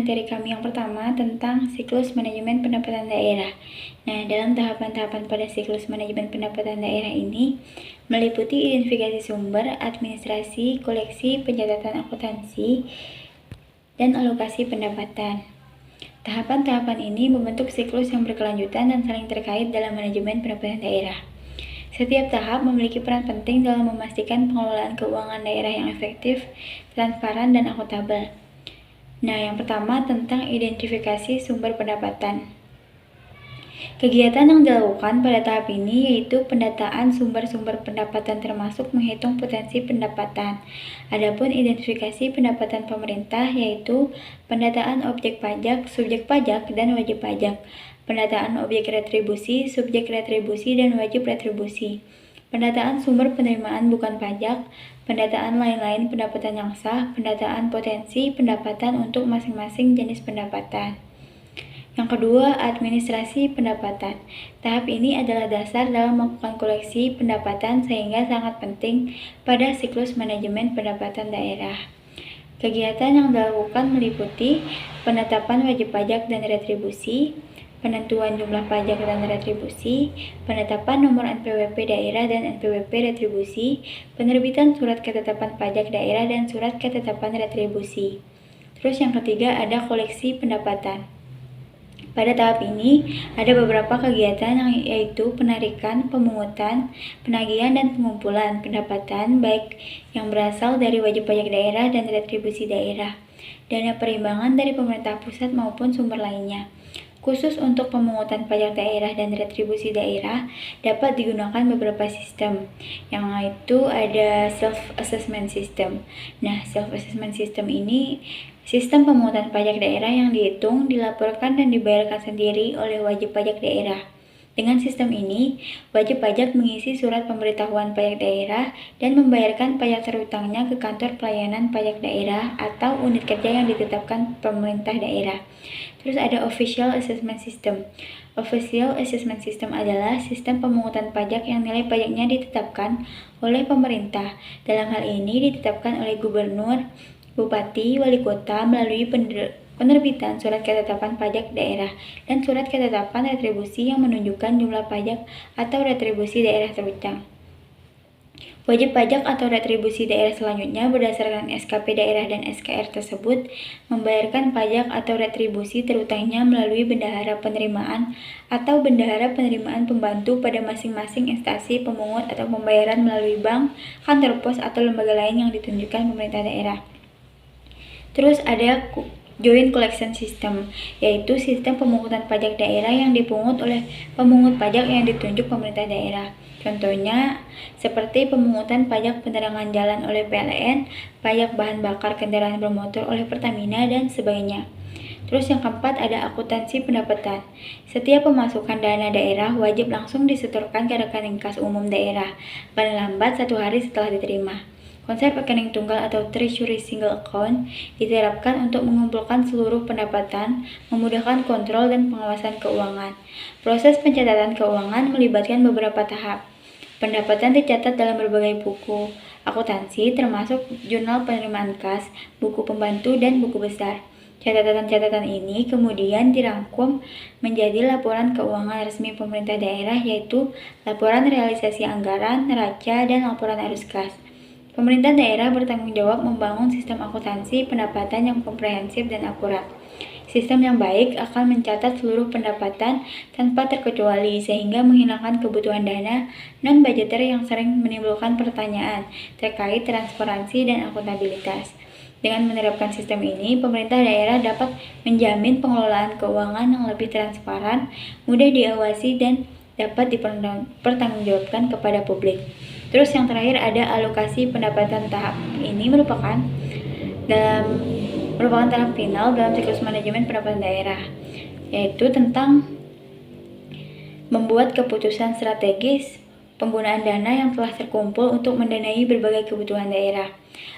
materi kami yang pertama tentang siklus manajemen pendapatan daerah. Nah, dalam tahapan-tahapan pada siklus manajemen pendapatan daerah ini meliputi identifikasi sumber, administrasi, koleksi, pencatatan akuntansi, dan alokasi pendapatan. Tahapan-tahapan ini membentuk siklus yang berkelanjutan dan saling terkait dalam manajemen pendapatan daerah. Setiap tahap memiliki peran penting dalam memastikan pengelolaan keuangan daerah yang efektif, transparan, dan akuntabel. Nah, yang pertama tentang identifikasi sumber pendapatan. Kegiatan yang dilakukan pada tahap ini yaitu pendataan sumber-sumber pendapatan termasuk menghitung potensi pendapatan. Adapun identifikasi pendapatan pemerintah yaitu pendataan objek pajak, subjek pajak, dan wajib pajak. Pendataan objek retribusi, subjek retribusi, dan wajib retribusi. Pendataan sumber penerimaan bukan pajak, pendataan lain-lain pendapatan yang sah, pendataan potensi pendapatan untuk masing-masing jenis pendapatan. Yang kedua, administrasi pendapatan. Tahap ini adalah dasar dalam melakukan koleksi pendapatan sehingga sangat penting pada siklus manajemen pendapatan daerah. Kegiatan yang dilakukan meliputi penetapan wajib pajak dan retribusi, penentuan jumlah pajak dan retribusi, penetapan nomor NPWP daerah dan NPWP retribusi, penerbitan surat ketetapan pajak daerah dan surat ketetapan retribusi. Terus yang ketiga ada koleksi pendapatan. Pada tahap ini ada beberapa kegiatan yaitu penarikan, pemungutan, penagihan, dan pengumpulan pendapatan baik yang berasal dari wajib pajak daerah dan retribusi daerah, dana perimbangan dari pemerintah pusat maupun sumber lainnya. Khusus untuk pemungutan pajak daerah dan retribusi daerah dapat digunakan beberapa sistem, yang itu ada self-assessment system. Nah, self-assessment system ini sistem pemungutan pajak daerah yang dihitung, dilaporkan, dan dibayarkan sendiri oleh wajib pajak daerah. Dengan sistem ini, wajib pajak mengisi surat pemberitahuan pajak daerah dan membayarkan pajak terhutangnya ke kantor pelayanan pajak daerah atau unit kerja yang ditetapkan pemerintah daerah. Terus ada Official Assessment System. Official Assessment System adalah sistem pemungutan pajak yang nilai pajaknya ditetapkan oleh pemerintah. Dalam hal ini ditetapkan oleh gubernur, bupati, wali kota melalui penerbitan surat ketetapan pajak daerah dan surat ketetapan retribusi yang menunjukkan jumlah pajak atau retribusi daerah terhutang. Wajib pajak atau retribusi daerah selanjutnya berdasarkan SKP daerah dan SKR tersebut membayarkan pajak atau retribusi terhutangnya melalui bendahara penerimaan atau bendahara penerimaan pembantu pada masing-masing instansi pemungut atau pembayaran melalui bank, kantor pos, atau lembaga lain yang ditunjukkan pemerintah daerah. Terus ada Joint Collection System, yaitu sistem pemungutan pajak daerah yang dipungut oleh pemungut pajak yang ditunjuk pemerintah daerah. Contohnya seperti pemungutan pajak penerangan jalan oleh PLN, pajak bahan bakar kendaraan bermotor oleh Pertamina, dan sebagainya. Terus yang keempat ada akuntansi pendapatan. Setiap pemasukan dana daerah wajib langsung disetorkan ke rekening kas umum daerah, paling lambat 1 hari setelah diterima. Konsep rekening tunggal atau treasury single account diterapkan untuk mengumpulkan seluruh pendapatan, memudahkan kontrol dan pengawasan keuangan. Proses pencatatan keuangan melibatkan beberapa tahap. Pendapatan dicatat dalam berbagai buku akuntansi termasuk jurnal penerimaan kas, buku pembantu, dan buku besar. Catatan-catatan ini kemudian dirangkum menjadi laporan keuangan resmi pemerintah daerah yaitu laporan realisasi anggaran, neraca, dan laporan arus kas. Pemerintah daerah bertanggung jawab membangun sistem akuntansi pendapatan yang komprehensif dan akurat. Sistem yang baik akan mencatat seluruh pendapatan tanpa terkecuali sehingga menghilangkan kebutuhan dana non-budgeter yang sering menimbulkan pertanyaan terkait transparansi dan akuntabilitas. Dengan menerapkan sistem ini, pemerintah daerah dapat menjamin pengelolaan keuangan yang lebih transparan, mudah diawasi, dan dapat dipertanggungjawabkan kepada publik. Terus yang terakhir ada alokasi pendapatan. Tahap ini merupakan tahap final dalam siklus manajemen pendapatan daerah, yaitu tentang membuat keputusan strategis penggunaan dana yang telah terkumpul untuk mendanai berbagai kebutuhan daerah.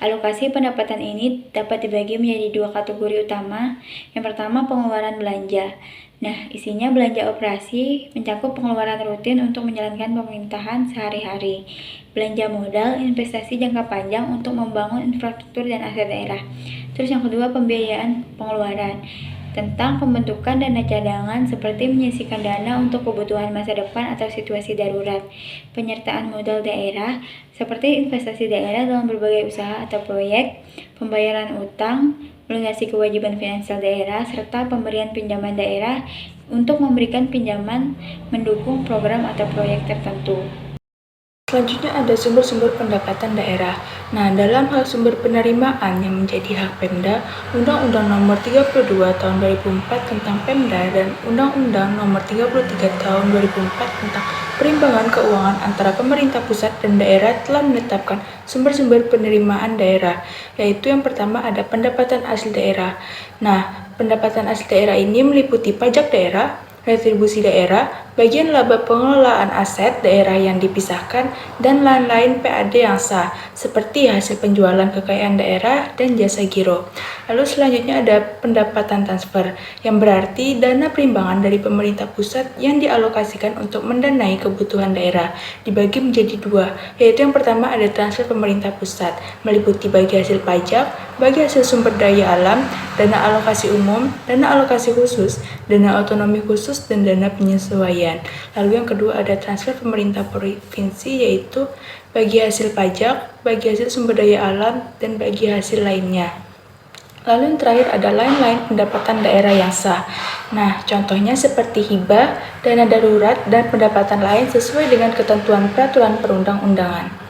Alokasi pendapatan ini dapat dibagi menjadi 2 kategori utama. Yang pertama, pengeluaran belanja. Nah, isinya belanja operasi, mencakup pengeluaran rutin untuk menjalankan pemerintahan sehari-hari. Belanja modal, investasi jangka panjang untuk membangun infrastruktur dan aset daerah. Terus yang kedua, pembiayaan pengeluaran. Tentang pembentukan dana cadangan seperti menyisihkan dana untuk kebutuhan masa depan atau situasi darurat. Penyertaan modal daerah seperti investasi daerah dalam berbagai usaha atau proyek, pembayaran utang, melunasi kewajiban finansial daerah, serta pemberian pinjaman daerah untuk memberikan pinjaman mendukung program atau proyek tertentu. Selanjutnya ada sumber-sumber pendapatan daerah. Nah, dalam hal sumber penerimaan yang menjadi hak Pemda, Undang-Undang Nomor 32 Tahun 2004 tentang Pemda dan Undang-Undang Nomor 33 Tahun 2004 tentang Perimbangan Keuangan antara pemerintah pusat dan daerah telah menetapkan sumber-sumber penerimaan daerah, yaitu yang pertama ada pendapatan asli daerah. Nah, pendapatan asli daerah ini meliputi pajak daerah, retribusi daerah, bagian laba pengelolaan aset daerah yang dipisahkan, dan lain-lain PAD yang sah, seperti hasil penjualan kekayaan daerah dan jasa giro. Lalu selanjutnya ada pendapatan transfer, yang berarti dana perimbangan dari pemerintah pusat yang dialokasikan untuk mendanai kebutuhan daerah, dibagi menjadi dua, yaitu yang pertama ada transfer pemerintah pusat, meliputi bagi hasil pajak, bagi hasil sumber daya alam, dana alokasi umum, dana alokasi khusus, dana otonomi khusus, dan dana penyesuaian. Lalu yang kedua ada transfer pemerintah provinsi, yaitu bagi hasil pajak, bagi hasil sumber daya alam, dan bagi hasil lainnya. Lalu yang terakhir ada lain-lain pendapatan daerah yang sah. Nah, contohnya seperti hibah, dana darurat, dan pendapatan lain sesuai dengan ketentuan peraturan perundang-undangan.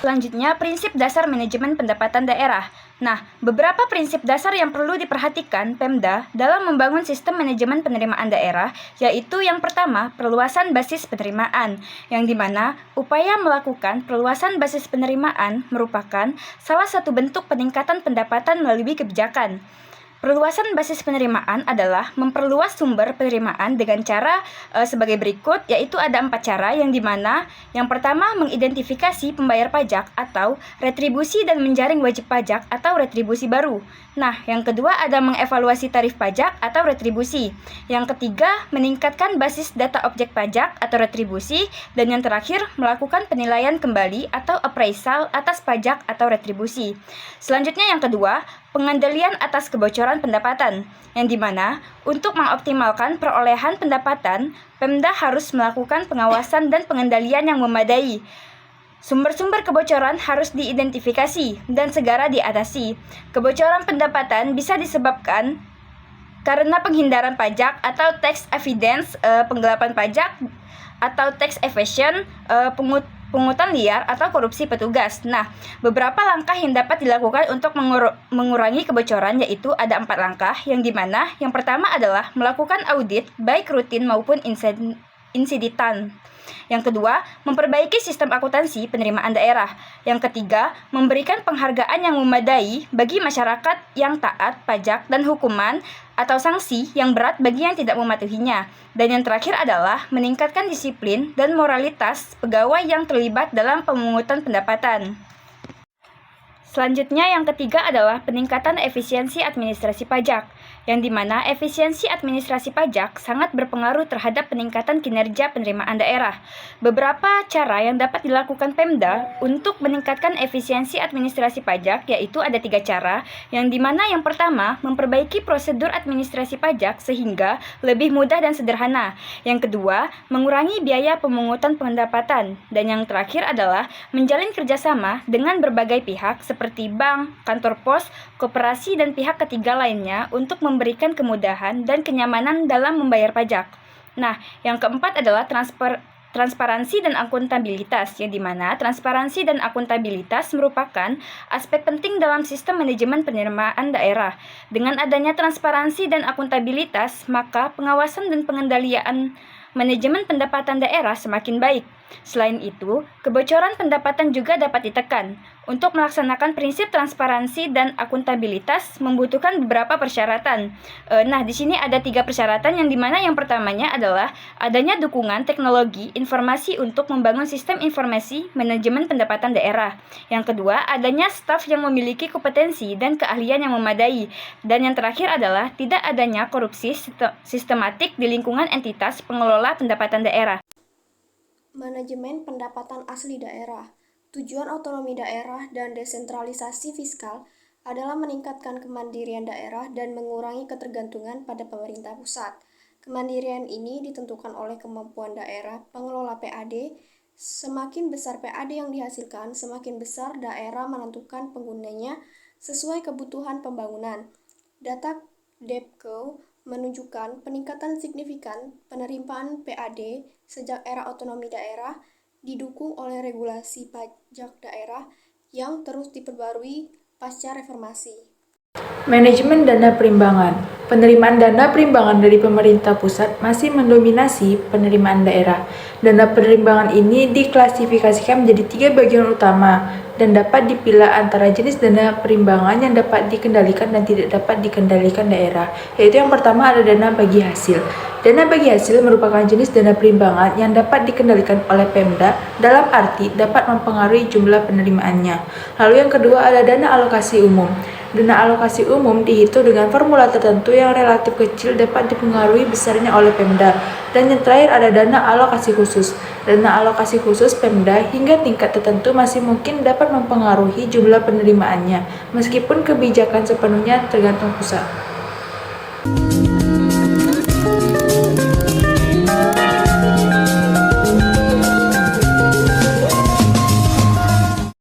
Selanjutnya, prinsip dasar manajemen pendapatan daerah. Nah, beberapa prinsip dasar yang perlu diperhatikan Pemda dalam membangun sistem manajemen penerimaan daerah, yaitu yang pertama, perluasan basis penerimaan, yang dimana upaya melakukan perluasan basis penerimaan merupakan salah satu bentuk peningkatan pendapatan melalui kebijakan. Perluasan basis penerimaan adalah memperluas sumber penerimaan dengan cara sebagai berikut, yaitu ada 4 cara, yang dimana yang pertama mengidentifikasi pembayar pajak atau retribusi dan menjaring wajib pajak atau retribusi baru. Nah, yang kedua ada mengevaluasi tarif pajak atau retribusi. Yang ketiga, meningkatkan basis data objek pajak atau retribusi. Dan yang terakhir, melakukan penilaian kembali atau appraisal atas pajak atau retribusi. Selanjutnya yang kedua, pengendalian atas kebocoran pendapatan, yang dimana untuk mengoptimalkan perolehan pendapatan, Pemda harus melakukan pengawasan dan pengendalian yang memadai. Sumber-sumber kebocoran harus diidentifikasi dan segera diatasi. Kebocoran pendapatan bisa disebabkan karena penghindaran pajak atau tax avoidance, penggelapan pajak atau tax evasion, pungutan liar atau korupsi petugas. Nah, beberapa langkah yang dapat dilakukan untuk mengurangi kebocoran yaitu ada 4 langkah, yang dimana yang pertama adalah melakukan audit baik rutin maupun insiditan. Yang kedua, memperbaiki sistem akuntansi penerimaan daerah. Yang ketiga, memberikan penghargaan yang memadai bagi masyarakat yang taat pajak dan hukuman atau sanksi yang berat bagi yang tidak mematuhinya. Dan yang terakhir adalah meningkatkan disiplin dan moralitas pegawai yang terlibat dalam pemungutan pendapatan. Selanjutnya yang ketiga adalah peningkatan efisiensi administrasi pajak, yang dimana efisiensi administrasi pajak sangat berpengaruh terhadap peningkatan kinerja penerimaan daerah. Beberapa cara yang dapat dilakukan Pemda untuk meningkatkan efisiensi administrasi pajak yaitu ada 3 cara, yang dimana yang pertama memperbaiki prosedur administrasi pajak sehingga lebih mudah dan sederhana. Yang kedua, mengurangi biaya pemungutan pendapatan. Dan yang terakhir adalah menjalin kerjasama dengan berbagai pihak seperti bank, kantor pos, koperasi, dan pihak ketiga lainnya untuk memberikan kemudahan dan kenyamanan dalam membayar pajak. Nah, yang keempat adalah transparansi dan akuntabilitas, yang dimana transparansi dan akuntabilitas merupakan aspek penting dalam sistem manajemen penerimaan daerah. Dengan adanya transparansi dan akuntabilitas, maka pengawasan dan pengendalian manajemen pendapatan daerah semakin baik. Selain itu, kebocoran pendapatan juga dapat ditekan. Untuk melaksanakan prinsip transparansi dan akuntabilitas membutuhkan beberapa persyaratan. Nah, di sini ada 3 persyaratan, yang dimana yang pertamanya adalah adanya dukungan teknologi informasi untuk membangun sistem informasi manajemen pendapatan daerah. Yang kedua, adanya staf yang memiliki kompetensi dan keahlian yang memadai. Dan yang terakhir adalah tidak adanya korupsi sistematik di lingkungan entitas pengelola pendapatan daerah. Manajemen pendapatan asli daerah. Tujuan otonomi daerah dan desentralisasi fiskal adalah meningkatkan kemandirian daerah dan mengurangi ketergantungan pada pemerintah pusat. Kemandirian ini ditentukan oleh kemampuan daerah pengelola PAD. Semakin besar PAD yang dihasilkan, semakin besar daerah menentukan penggunanya sesuai kebutuhan pembangunan. Data Depko menunjukkan peningkatan signifikan penerimaan PAD sejak era otonomi daerah, didukung oleh regulasi pajak daerah yang terus diperbarui pasca reformasi. Manajemen dana perimbangan. Penerimaan dana perimbangan dari pemerintah pusat masih mendominasi penerimaan daerah. Dana perimbangan ini diklasifikasikan menjadi 3 bagian utama dan dapat dipilah antara jenis dana perimbangan yang dapat dikendalikan dan tidak dapat dikendalikan daerah. Yaitu yang pertama ada dana bagi hasil. Dana bagi hasil merupakan jenis dana perimbangan yang dapat dikendalikan oleh Pemda dalam arti dapat mempengaruhi jumlah penerimaannya. Lalu yang kedua ada dana alokasi umum. Dana alokasi umum dihitung dengan formula tertentu yang relatif kecil dapat dipengaruhi besarnya oleh Pemda. Dan yang terakhir ada dana alokasi khusus. Dana alokasi khusus Pemda hingga tingkat tertentu masih mungkin dapat mempengaruhi jumlah penerimaannya, meskipun kebijakan sepenuhnya tergantung pusat.